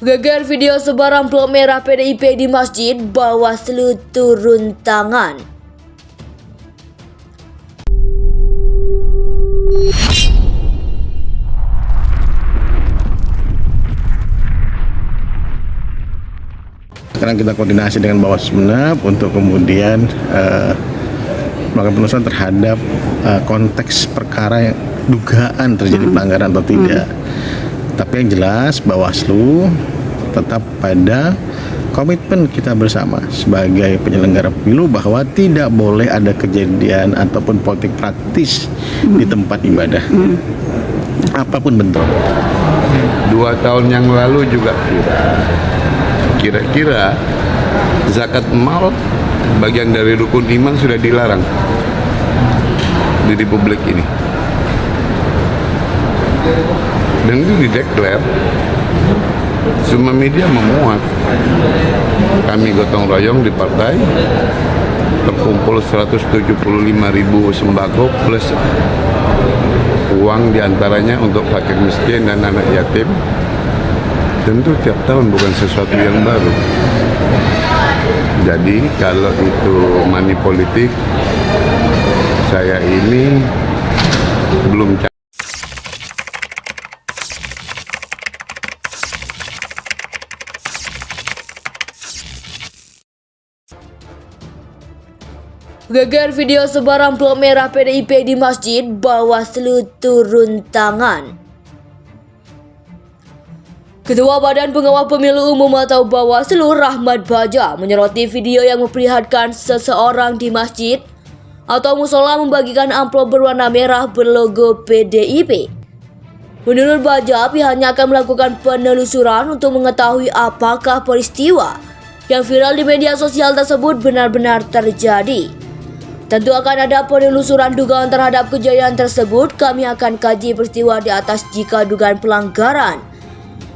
Geger video sebar amplop merah PDIP di masjid, Bawaslu turun tangan. Sekarang kita koordinasi dengan Bawaslu untuk kemudian melakukan penelusuran terhadap konteks perkara yang dugaan terjadi pelanggaran atau tidak. Tapi yang jelas Bawaslu tetap pada komitmen kita bersama sebagai penyelenggara pemilu bahwa tidak boleh ada kejadian ataupun politik praktis di tempat ibadah, apapun bentuk. 2 tahun yang lalu juga kira-kira zakat mal bagian dari rukun iman sudah dilarang di Republik ini, dan itu dideklar. Semua media memuat. Kami gotong royong di partai, terkumpul 175.000 sembako plus uang diantaranya untuk fakir miskin dan anak yatim. Tentu tiap tahun bukan sesuatu yang baru. Jadi kalau itu money politik, saya ini belum Geger video sebar amplop merah PDIP di masjid, Bawaslu turun tangan. Ketua Badan Pengawal Pemilu Umum atau Bawaslu, Rahmat Baja, menyoroti video yang memperlihatkan seseorang di masjid atau musola membagikan amplop berwarna merah berlogo PDIP. Menurut Baja, pihaknya akan melakukan penelusuran untuk mengetahui apakah peristiwa yang viral di media sosial tersebut benar-benar terjadi. Tentu akan ada penelusuran dugaan terhadap kejadian tersebut. Kami akan kaji peristiwa di atas jika dugaan pelanggaran,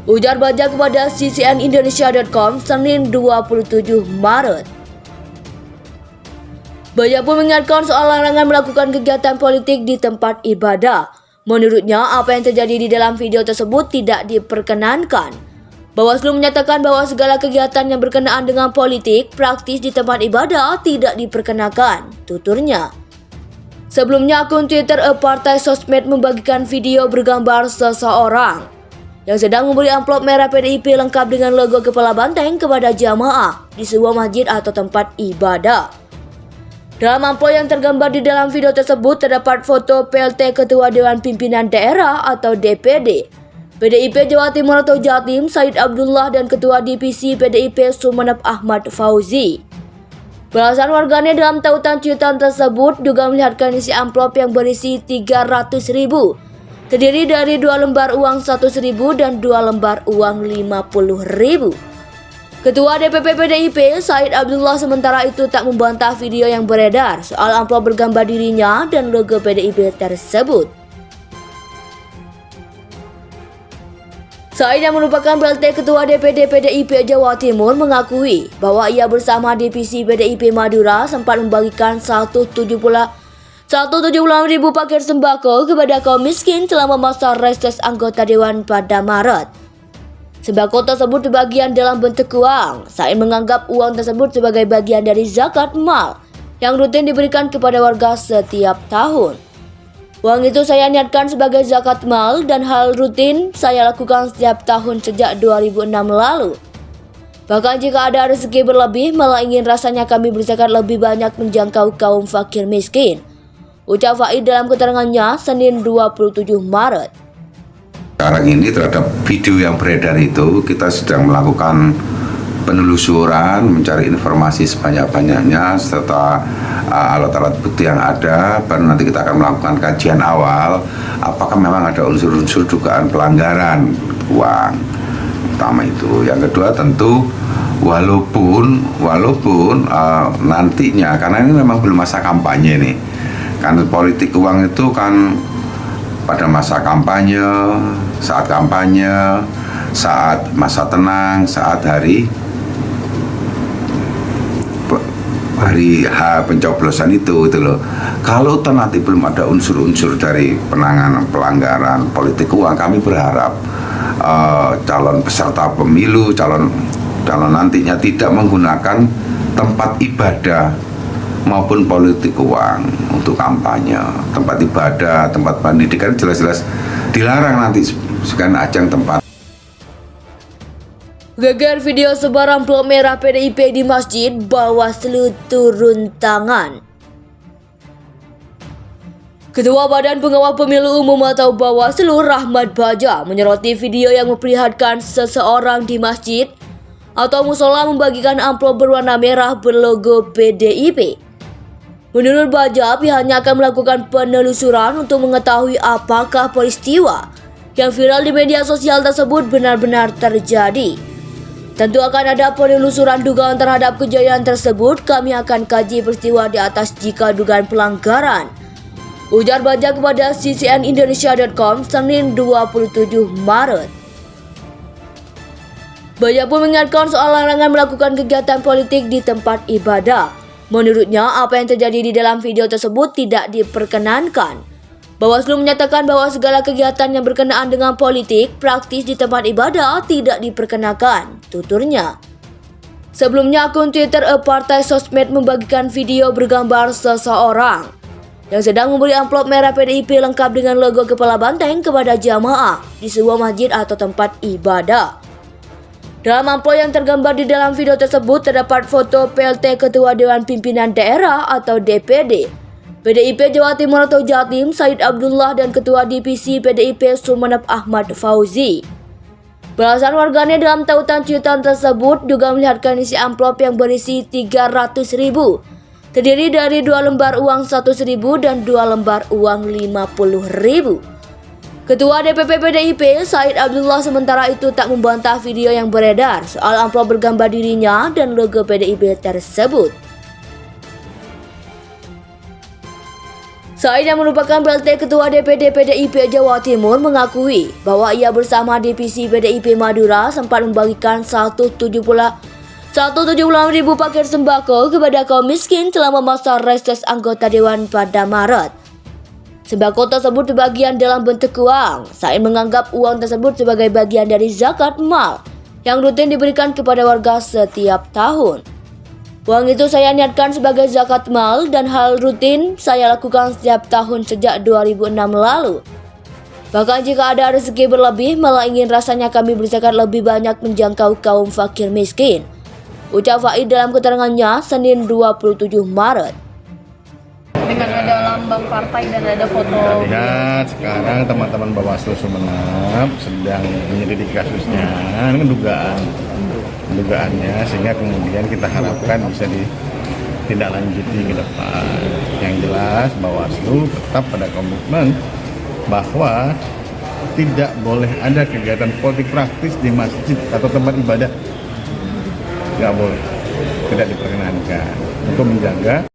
ujar Baja kepada ccnindonesia.com Senin 27 Maret. Baja pun mengingatkan soal larangan melakukan kegiatan politik di tempat ibadah. Menurutnya, apa yang terjadi di dalam video tersebut tidak diperkenankan. Bawaslu menyatakan bahwa segala kegiatan yang berkenaan dengan politik praktis di tempat ibadah tidak diperkenakan, tuturnya. Sebelumnya, akun Twitter Partai Sosmed membagikan video bergambar seseorang yang sedang memberi amplop merah PDIP lengkap dengan logo kepala banteng kepada jamaah di sebuah masjid atau tempat ibadah. Dalam amplop yang tergambar di dalam video tersebut terdapat foto PLT Ketua Dewan Pimpinan Daerah atau DPD PDIP Jawa Timur atau Jatim, Said Abdullah, dan Ketua Divisi PDIP Sumeneb Ahmad Fauzi. Belasan warganet dalam tautan cuitan tersebut juga melihatkan isi amplop yang berisi 300.000, terdiri dari 2 lembar uang 1.000 dan 2 lembar uang 50.000. Ketua DPP PDIP Said Abdullah sementara itu tak membantah video yang beredar soal amplop bergambar dirinya dan logo PDIP tersebut. Said yang merupakan PLT Ketua DPD PDIP Jawa Timur mengakui bahwa ia bersama Divisi PDIP Madura sempat membagikan 176.000 paket sembako kepada kaum miskin selama masa reses anggota Dewan pada Maret. Sembako tersebut sebagian dalam bentuk uang. Said menganggap uang tersebut sebagai bagian dari zakat mal yang rutin diberikan kepada warga setiap tahun. Uang itu saya niatkan sebagai zakat mal dan hal rutin saya lakukan setiap tahun sejak 2006 lalu. Bahkan jika ada rezeki berlebih, malah ingin rasanya kami berzakat lebih banyak menjangkau kaum fakir miskin, ucap Faid dalam keterangannya Senin 27 Maret. Sekarang ini terhadap video yang beredar itu kita sedang melakukan penelusuran, mencari informasi sebanyak-banyaknya serta alat-alat bukti yang ada. Baru nanti kita akan melakukan kajian awal apakah memang ada unsur-unsur dugaan pelanggaran uang. Pertama itu. Yang kedua tentu walaupun nantinya, karena ini memang belum masa kampanye nih, karena politik uang itu kan pada masa kampanye, saat masa tenang, saat hari H pencoblosan itu loh. Kalau nanti belum ada unsur-unsur dari penanganan pelanggaran politik uang, kami berharap calon peserta pemilu, calon nantinya tidak menggunakan tempat ibadah maupun politik uang untuk kampanye. Tempat ibadah, tempat pendidikan jelas-jelas dilarang nanti sekarang ajang tempat. Geger video sebar amplop merah PDIP di masjid, Bawaslu turun tangan. Ketua Badan Pengawal Pemilu Umum atau Bawaslu, Rahmat Baja, menyoroti video yang memperlihatkan seseorang di masjid atau musola membagikan amplop berwarna merah berlogo PDIP. Menurut Baja, pihaknya akan melakukan penelusuran untuk mengetahui apakah peristiwa yang viral di media sosial tersebut benar-benar terjadi. Tentu akan ada penelusuran dugaan terhadap kejadian tersebut. Kami akan kaji peristiwa di atas jika dugaan pelanggaran, ujar Baja kepada ccnindonesia.com Senin 27 Maret. Baja pun mengingatkan soal larangan melakukan kegiatan politik di tempat ibadah. Menurutnya, apa yang terjadi di dalam video tersebut tidak diperkenankan. Bawaslu menyatakan bahwa segala kegiatan yang berkenaan dengan politik praktis di tempat ibadah tidak diperkenakan, tuturnya. Sebelumnya, akun Twitter Partai Sosmed membagikan video bergambar seseorang yang sedang memberi amplop merah PDIP lengkap dengan logo kepala banteng kepada jamaah di sebuah masjid atau tempat ibadah. Dalam amplop yang tergambar di dalam video tersebut terdapat foto PLT Ketua Dewan Pimpinan Daerah atau DPD PDIP Jawa Timur atau Jatim Said Abdullah dan Ketua Divisi PDIP Sumeneb Ahmad Fauzi. Belasan warganet dalam tautan cuitan tersebut juga melihatkan isi amplop yang berisi 300.000, terdiri dari 2 lembar uang 100.000 dan 2 lembar uang 50.000. Ketua DPP PDIP Said Abdullah sementara itu tak membantah video yang beredar soal amplop bergambar dirinya dan logo PDIP tersebut. Said yang merupakan PLT Ketua DPD PDIP Jawa Timur mengakui bahwa ia bersama Divisi PDIP Madura sempat membagikan 176.000 paket sembako kepada kaum miskin selama masa reses anggota Dewan pada Maret. Sembako tersebut sebagian dalam bentuk uang. Said menganggap uang tersebut sebagai bagian dari zakat mal yang rutin diberikan kepada warga setiap tahun. Uang itu saya niatkan sebagai zakat mal dan hal rutin saya lakukan setiap tahun sejak 2006 lalu. Bahkan jika ada rezeki berlebih, malah ingin rasanya kami berzakat lebih banyak menjangkau kaum fakir miskin, ucap Faid dalam keterangannya Senin 27 Maret. Dengan ada lambang partai dan ada foto. Lihat sekarang teman-teman Bawaslu Sumeneb sedang menyelidiki kasusnya. Ini kan dugaannya, sehingga kemudian kita harapkan bisa ditindaklanjuti ke depan. Yang jelas Bawaslu tetap pada komitmen bahwa tidak boleh ada kegiatan politik praktis di masjid atau tempat ibadah. Nggak boleh, tidak diperkenankan untuk menjaga